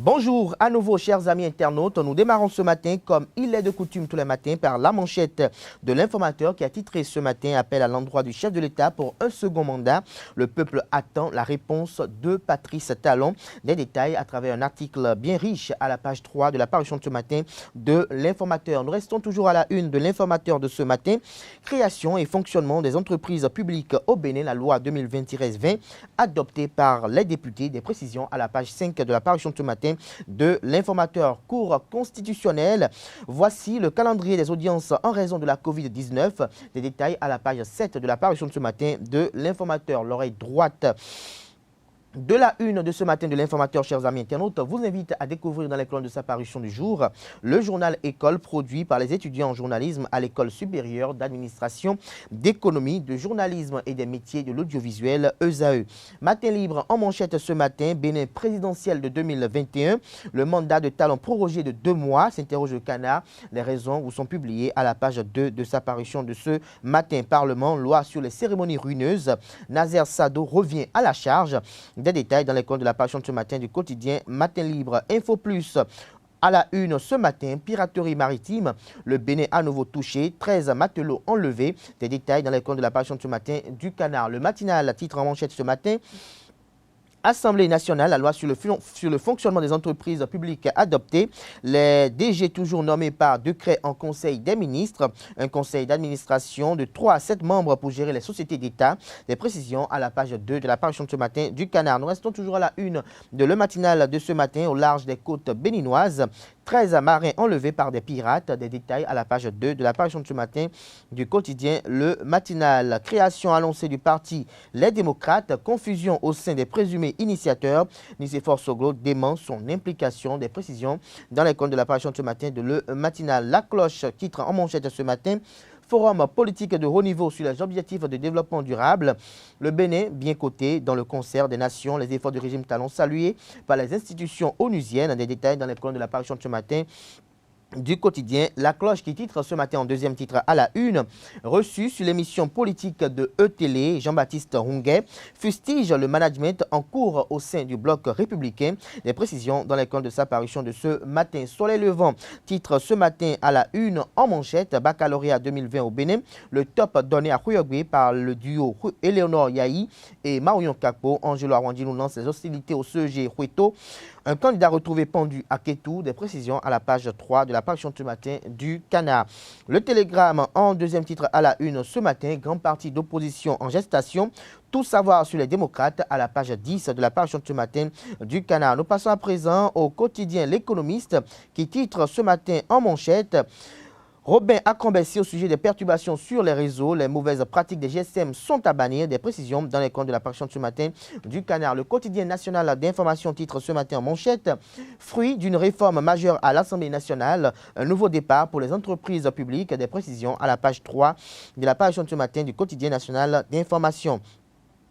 Bonjour à nouveau chers amis internautes, nous démarrons ce matin comme il est de coutume tous les matins par la manchette de l'informateur qui a titré ce matin appel à l'endroit du chef de l'État pour un second mandat. Le peuple attend la réponse de Patrice Talon. Des détails à travers un article bien riche à la page 3 de la parution de ce matin de l'informateur. Nous restons toujours à la une de l'informateur de ce matin. Création et fonctionnement des entreprises publiques au Bénin, la loi 2020-20 adoptée par les députés. Des précisions à la page 5 de la parution de ce matin de l'informateur. Cour constitutionnelle. Voici le calendrier des audiences en raison de la Covid-19. Des détails à la page 7 de la parution de ce matin de l'informateur. L'oreille droite de la une de ce matin de l'informateur, chers amis internautes, vous invite à découvrir dans les colonnes de sa parution du jour le journal École produit par les étudiants en journalisme à l'École supérieure d'administration, d'économie, de journalisme et des métiers de l'audiovisuel ESAE. Matin libre en manchette ce matin, Bénin présidentiel de 2021, le mandat de Talon prorogé de 2 mois, s'interroge le Canard. Les raisons vous sont publiées à la page 2 de sa parution de ce matin. Parlement, loi sur les cérémonies ruineuses, Nazer Sado revient à la charge. Des détails dans les colonnes de la parution de ce matin du quotidien Matin Libre. Info Plus. À la une ce matin, piraterie maritime, le Bénin à nouveau touché, 13 matelots enlevés. Des détails dans les colonnes de la parution de ce matin du Canard. Le matinal, titre en manchette ce matin. Assemblée nationale, la loi sur le fonctionnement des entreprises publiques adoptée. Les DG toujours nommés par décret en conseil des ministres. Un conseil d'administration de 3 à 7 membres pour gérer les sociétés d'État. Des précisions à la page 2 de la parution de ce matin du Canard. Nous restons toujours à la une de le matinal de ce matin au large des côtes béninoises. 13 marins enlevés par des pirates. Des détails à la page 2 de la parution de ce matin du quotidien Le Matinal. Création annoncée du parti Les Démocrates. Confusion au sein des présumés initiateurs. Nicéphore Soglo dément son implication. Des précisions dans les colonnes de la parution de ce matin de Le Matinal. La Cloche, titre en manchette ce matin. Forum politique de haut niveau sur les objectifs de développement durable. Le Bénin, bien coté dans le concert des nations, les efforts du régime Talon salués par les institutions onusiennes. Des détails dans les colonnes de la parution de ce matin du quotidien La Cloche qui titre ce matin en deuxième titre à la une. Reçu sur l'émission politique de E-Télé, Jean-Baptiste Ronguet fustige le management en cours au sein du bloc républicain. Des précisions dans les colonnes de sa parution de ce matin. Soleil levant titre ce matin à la une en manchette. Baccalauréat 2020 au Bénin. Le top donné à Huyogwe par le duo Eleonore Yahi et Marion Kakpo. Angelo Arwandino lance les hostilités au CEG Hueto. Un candidat retrouvé pendu à Kétou. Des précisions à la page 3 de la parution de ce matin du Canard. Le Télégramme en deuxième titre à la une ce matin. Grand parti d'opposition en gestation. Tout savoir sur les démocrates à la page 10 de la parution de ce matin du Canard. Nous passons à présent au quotidien L'Économiste qui titre ce matin en manchette. Robin Acrombessi au sujet des perturbations sur les réseaux. Les mauvaises pratiques des GSM sont à bannir. Des précisions dans les comptes de la parution de ce matin du Canard. Le quotidien national d'information titre ce matin en manchette. Fruit d'une réforme majeure à l'Assemblée nationale. Un nouveau départ pour les entreprises publiques. Des précisions à la page 3 de la parution de ce matin du quotidien national d'information.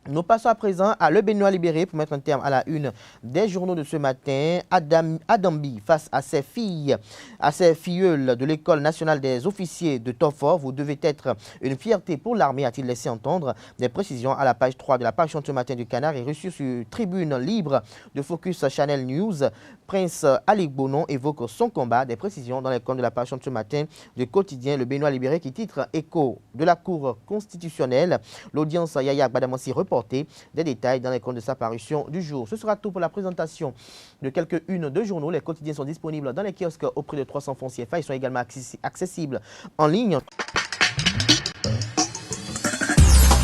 Nous passons à présent à Le Béninois libéré pour mettre un terme à la une des journaux de ce matin. Adambi face à ses filles, à ses filleuls de l'École nationale des officiers de Tofor. Vous devez être une fierté pour l'armée, a-t-il laissé entendre. Des précisions à la page 3 de la parution de ce matin du Canard et reçu sur Tribune Libre de Focus Channel News. Prince Alec Bonon évoque son combat. Des précisions dans les comptes de la parution de ce matin du quotidien Le Béninois libéré qui titre Écho de la Cour constitutionnelle. L'audience Yaya Badamassi reportée. Des détails dans les comptes de sa parution du jour. Ce sera tout pour la présentation de quelques-unes de journaux. Les quotidiens sont disponibles dans les kiosques au prix de 300 francs CFA. Ils sont également accessibles en ligne.